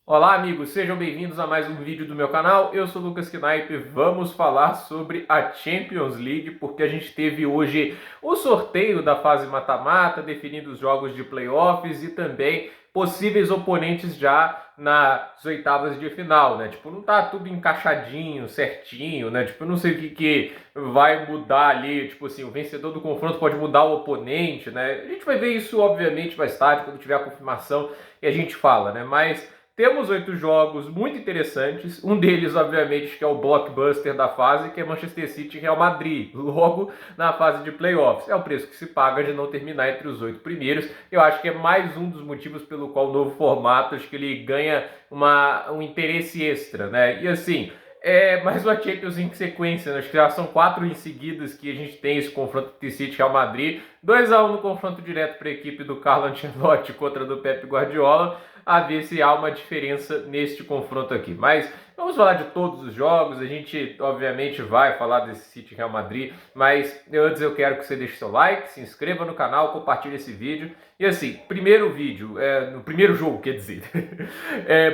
Olá amigos, sejam bem-vindos a mais um vídeo do meu canal. Eu sou o Lucas Knaip. Vamos falar sobre a Champions League, porque a gente teve hoje o sorteio da fase mata-mata, definindo os jogos de playoffs e também possíveis oponentes já nas oitavas de final, né? Tipo, não tá tudo encaixadinho, certinho, né? Tipo, eu não sei o que vai mudar ali, tipo assim, o vencedor do confronto pode mudar o oponente, né? A gente vai ver isso, obviamente, mais tarde, quando tiver a confirmação e a gente fala, né? Mas temos 8 jogos muito interessantes, um deles, obviamente, que é o blockbuster da fase, que é Manchester City e Real Madrid, logo na fase de playoffs. É o preço que se paga de não terminar entre os 8 primeiros. Eu acho que é mais um dos motivos pelo qual o novo formato, acho que ele ganha um interesse extra, né? E assim, mais uma Champions em sequência, né? Acho que já são 4 em seguidas que a gente tem esse confronto entre City e Real Madrid. 2-1 no confronto direto para a equipe do Carlo Ancelotti contra a do Pep Guardiola, a ver se há uma diferença neste confronto aqui. Mas vamos falar de todos os jogos, a gente obviamente vai falar desse City Real Madrid, mas antes eu quero que você deixe seu like, se inscreva no canal, compartilhe esse vídeo. E assim, primeiro vídeo, no primeiro jogo, quer dizer,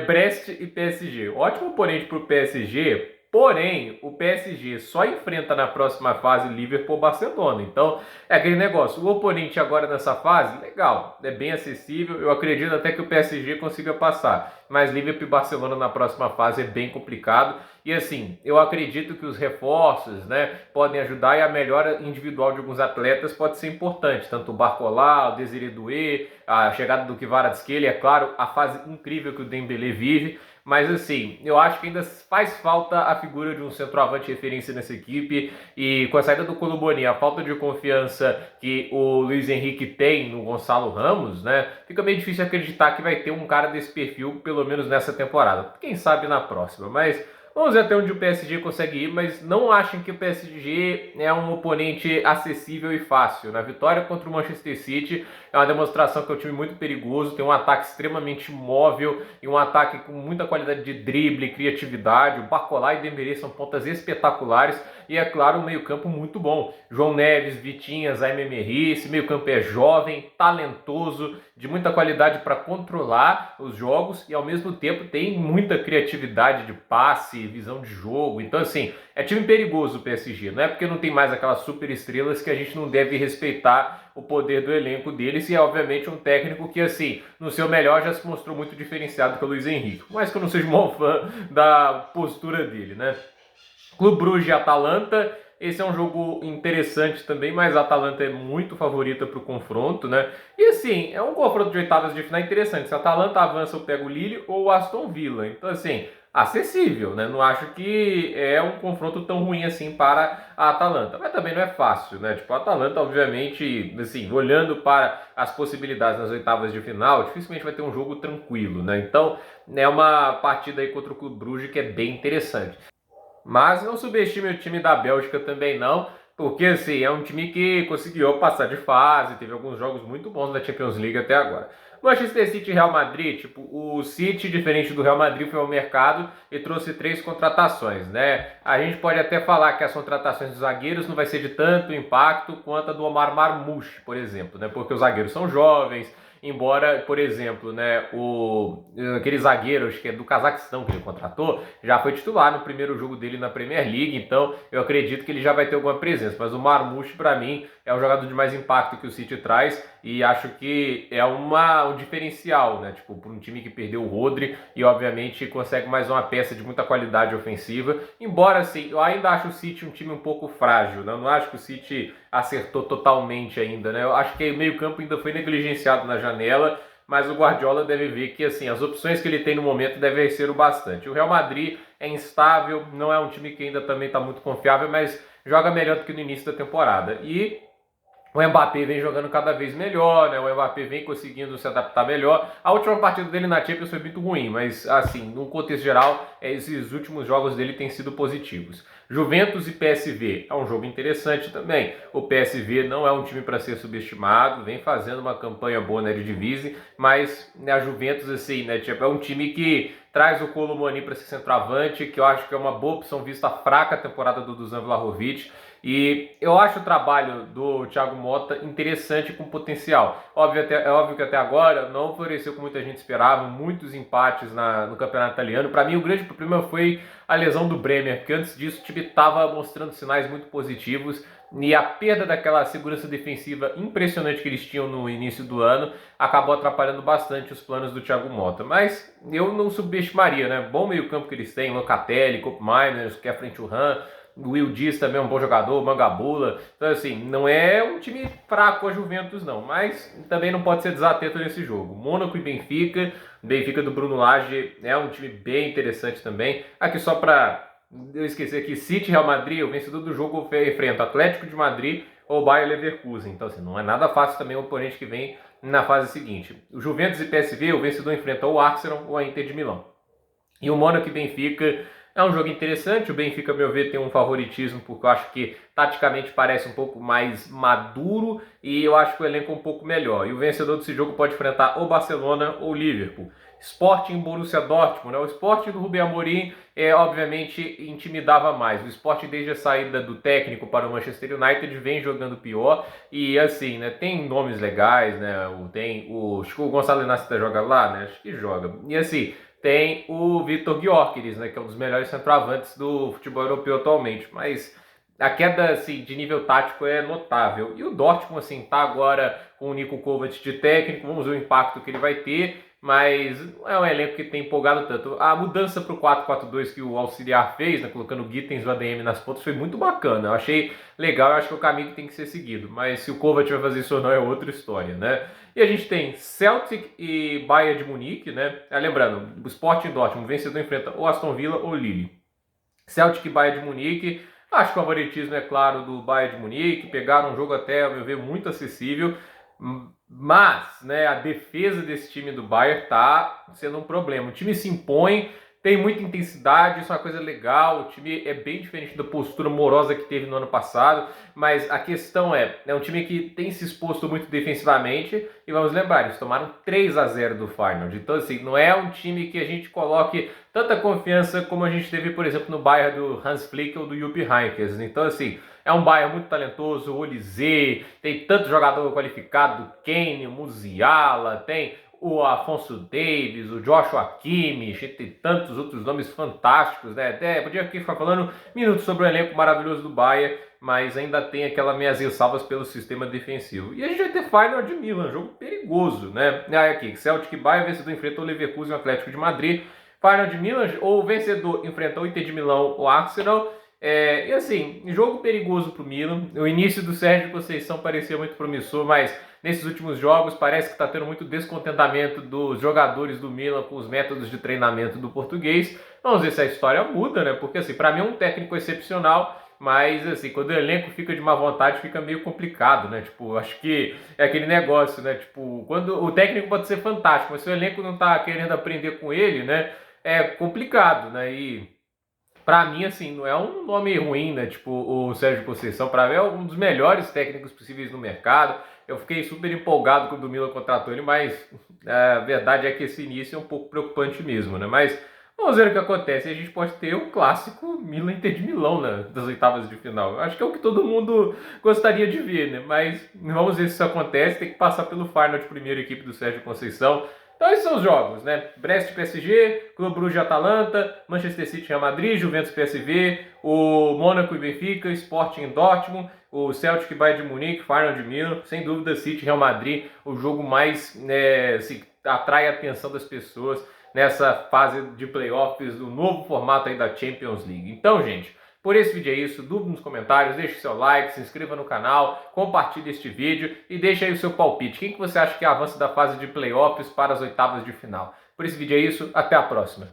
Brest e PSG. Ótimo oponente para o PSG. Porém, o PSG só enfrenta na próxima fase Liverpool ou Barcelona. Então, é aquele negócio. O oponente agora nessa fase, legal, é bem acessível. Eu acredito até que o PSG consiga passar. Mas Liverpool e Barcelona na próxima fase é bem complicado. E assim, eu acredito que os reforços, né, podem ajudar e a melhora individual de alguns atletas pode ser importante. Tanto o Barcola, o Désiré Doué, a chegada do Kvaratskhelia, é claro, a fase incrível que o Dembélé vive. Mas assim, eu acho que ainda faz falta a figura de um centroavante referência nessa equipe. E com a saída do Koulibaly, a falta de confiança que o Luiz Henrique tem no Gonçalo Ramos, né? Fica meio difícil acreditar que vai ter um cara desse perfil, pelo menos nessa temporada. Quem sabe na próxima, mas vamos ver até onde o PSG consegue ir, mas não achem que o PSG é um oponente acessível e fácil. Na vitória contra o Manchester City é uma demonstração que é um time muito perigoso, tem um ataque extremamente móvel e um ataque com muita qualidade de drible, criatividade. O Barcola e Dembélé são pontas espetaculares e, é claro, um meio-campo muito bom. João Neves, Vitinha, Zaïre Emery, esse meio-campo é jovem, talentoso, de muita qualidade para controlar os jogos e, ao mesmo tempo, tem muita criatividade de passe, visão de jogo. Então, assim, é time perigoso o PSG. Não é porque não tem mais aquelas super estrelas que a gente não deve respeitar o poder do elenco deles, e é obviamente um técnico que, assim, no seu melhor já se mostrou muito diferenciado que o Luiz Henrique. Mas que eu não seja um fã da postura dele, né? Clube Brugge e Atalanta. Esse é um jogo interessante também, mas a Atalanta é muito favorita para o confronto, né? E assim, é um confronto de oitavas de final interessante. Se a Atalanta avança, eu pego o Lille ou o Aston Villa. Então, assim, acessível, né? Não acho que é um confronto tão ruim assim para a Atalanta. Mas também não é fácil, né? Tipo, a Atalanta, obviamente, assim, olhando para as possibilidades nas oitavas de final, dificilmente vai ter um jogo tranquilo, né? Então, é uma partida aí contra o Clube Brugge que é bem interessante. Mas não subestime o time da Bélgica também não, porque assim, é um time que conseguiu passar de fase, teve alguns jogos muito bons da Champions League até agora. Manchester City e Real Madrid, tipo, o City, diferente do Real Madrid, foi ao mercado e trouxe 3 contratações, né? A gente pode até falar que as contratações dos zagueiros não vai ser de tanto impacto quanto a do Omar Marmoush, por exemplo, né? Porque os zagueiros são jovens, embora, por exemplo, né, aquele zagueiro, acho que é do Cazaquistão que ele contratou, já foi titular no primeiro jogo dele na Premier League, então eu acredito que ele já vai ter alguma presença. Mas o Marmoush, para mim, é o jogador de mais impacto que o City traz e acho que é um diferencial, né? Tipo, para um time que perdeu o Rodri e, obviamente, consegue mais uma peça de muita qualidade ofensiva. Embora, assim, eu ainda acho o City um time um pouco frágil, né? Eu não acho que o City acertou totalmente ainda, né? Eu acho que o meio-campo ainda foi negligenciado na janela, mas o Guardiola deve ver que assim as opções que ele tem no momento devem ser o bastante. O Real Madrid é instável, não é um time que ainda também está muito confiável, mas joga melhor do que no início da temporada. E o Mbappé vem jogando cada vez melhor, né? O Mbappé vem conseguindo se adaptar melhor. A última partida dele na Champions foi muito ruim, mas assim, no contexto geral, esses últimos jogos dele têm sido positivos. Juventus e PSV é um jogo interessante também. O PSV não é um time para ser subestimado, vem fazendo uma campanha boa na Eredivisie, mas né, a Juventus assim, né, tipo, é um time que traz o Koulibaly para ser centroavante, que eu acho que é uma boa opção vista a fraca temporada do Dusan Vlahovic. E eu acho o trabalho do Thiago Motta interessante com potencial. É óbvio que até agora não floresceu como muita gente esperava, muitos empates no campeonato italiano. Para mim, o grande problema foi a lesão do Bremer, porque antes disso o time estava mostrando sinais muito positivos e a perda daquela segurança defensiva impressionante que eles tinham no início do ano acabou atrapalhando bastante os planos do Thiago Motta. Mas eu não subestimaria, né? Bom meio campo que eles têm, Locatelli, Kopp Miners, Kefren Churran, o Will Dias também é um bom jogador, Mangabula. Então, assim, não é um time fraco a Juventus, não. Mas também não pode ser desatento nesse jogo. Mônaco e Benfica. Benfica do Bruno Lage é um time bem interessante também. Aqui só para eu esqueci aqui, City, Real Madrid, o vencedor do jogo enfrenta Atlético de Madrid ou Bayer Leverkusen. Então, assim, não é nada fácil também o oponente que vem na fase seguinte. O Juventus e PSV, o vencedor enfrenta ou o Arsenal ou a Inter de Milão. E o Mônaco e Benfica é um jogo interessante. O Benfica, a meu ver, tem um favoritismo porque eu acho que taticamente parece um pouco mais maduro e eu acho que o elenco é um pouco melhor. E o vencedor desse jogo pode enfrentar ou Barcelona ou Liverpool. Sporting Borussia Dortmund, né? O Sporting do Rubem Amorim obviamente intimidava mais. O Sporting desde a saída do técnico para o Manchester United vem jogando pior e assim, né? Tem nomes legais, né? Acho que o Gonçalo Inácio joga lá, né? Acho que joga. E assim, tem o Vitor Gyökeres, né, que é um dos melhores centroavantes do futebol europeu atualmente, mas a queda assim, de nível tático é notável. E o Dortmund assim, tá agora com o Niko Kovac de técnico, vamos ver o impacto que ele vai ter, mas não é um elenco que tem empolgado tanto. A mudança para o 4-4-2 que o auxiliar fez, né, colocando o Gittens e o ADM nas pontas, foi muito bacana. Eu achei legal, eu acho que é o caminho que tem que ser seguido. Mas se o Kovac vai fazer isso ou não é outra história, né? E a gente tem Celtic e Bayern de Munique, né? Lembrando, o Sporting Dortmund, o vencedor enfrenta ou Aston Villa ou Lille. Celtic e Bayern de Munique, acho que o favoritismo é claro do Bayern de Munique, pegaram um jogo até, ao meu ver, muito acessível, mas né, a defesa desse time do Bayern tá sendo um problema. O time se impõe, tem muita intensidade, isso é uma coisa legal, o time é bem diferente da postura morosa que teve no ano passado, mas a questão é um time que tem se exposto muito defensivamente, e vamos lembrar, eles tomaram 3-0 do Feyenoord, então assim, não é um time que a gente coloque tanta confiança como a gente teve, por exemplo, no Bayern do Hans Flick ou do Jupp Heynckes, então assim, é um Bayern muito talentoso, o Olise, tem tanto jogador qualificado, Kane, Musiala, tem o Afonso Davies, o Joshua Kimmich, entre tantos outros nomes fantásticos, né? Até podia aqui ficar falando minutos sobre o elenco maravilhoso do Bayern, mas ainda tem aquelas minhas ressalvas pelo sistema defensivo. E a gente vai ter Feyenoord de Milan, jogo perigoso, né? Aqui, Celtic e Bayern, vencedor enfrenta o Leverkusen e o Atlético de Madrid. Feyenoord de Milan, ou o vencedor enfrenta o Inter de Milão ou Arsenal. E assim, jogo perigoso para o Milan. O início do Sérgio Conceição parecia muito promissor, mas nesses últimos jogos parece que está tendo muito descontentamento dos jogadores do Milan com os métodos de treinamento do português. Vamos ver se a história muda, né? Porque assim, para mim é um técnico excepcional, mas assim, quando o elenco fica de má vontade fica meio complicado, né? Tipo, acho que é aquele negócio, né? Tipo, quando o técnico pode ser fantástico, mas se o elenco não está querendo aprender com ele, né? É complicado, né? E pra mim, assim, não é um nome ruim, né? Tipo, o Sérgio Conceição, pra mim é um dos melhores técnicos possíveis no mercado. Eu fiquei super empolgado quando o Milan contratou ele, mas a verdade é que esse início é um pouco preocupante mesmo, né? Mas vamos ver o que acontece. A gente pode ter o clássico Milan-Inter de Milão, né? Das oitavas de final. Acho que é o que todo mundo gostaria de ver, né? Mas vamos ver se isso acontece. Tem que passar pelo Feyenoord, primeira equipe do Sérgio Conceição. Então esses são os jogos, né? Brest PSG, Clube Brugge Atalanta, Manchester City Real Madrid, Juventus PSV, o Mônaco e Benfica, Sporting Dortmund, o Celtic e Bayern de Munique, Feyenoord de Milan, sem dúvida City Real Madrid, o jogo mais atrai a atenção das pessoas nessa fase de playoffs do novo formato aí da Champions League. Então, gente, por esse vídeo é isso, dúvida nos comentários, deixe seu like, se inscreva no canal, compartilhe este vídeo e deixe aí o seu palpite. Quem que você acha que avança da fase de playoffs para as oitavas de final? Por esse vídeo é isso, até a próxima.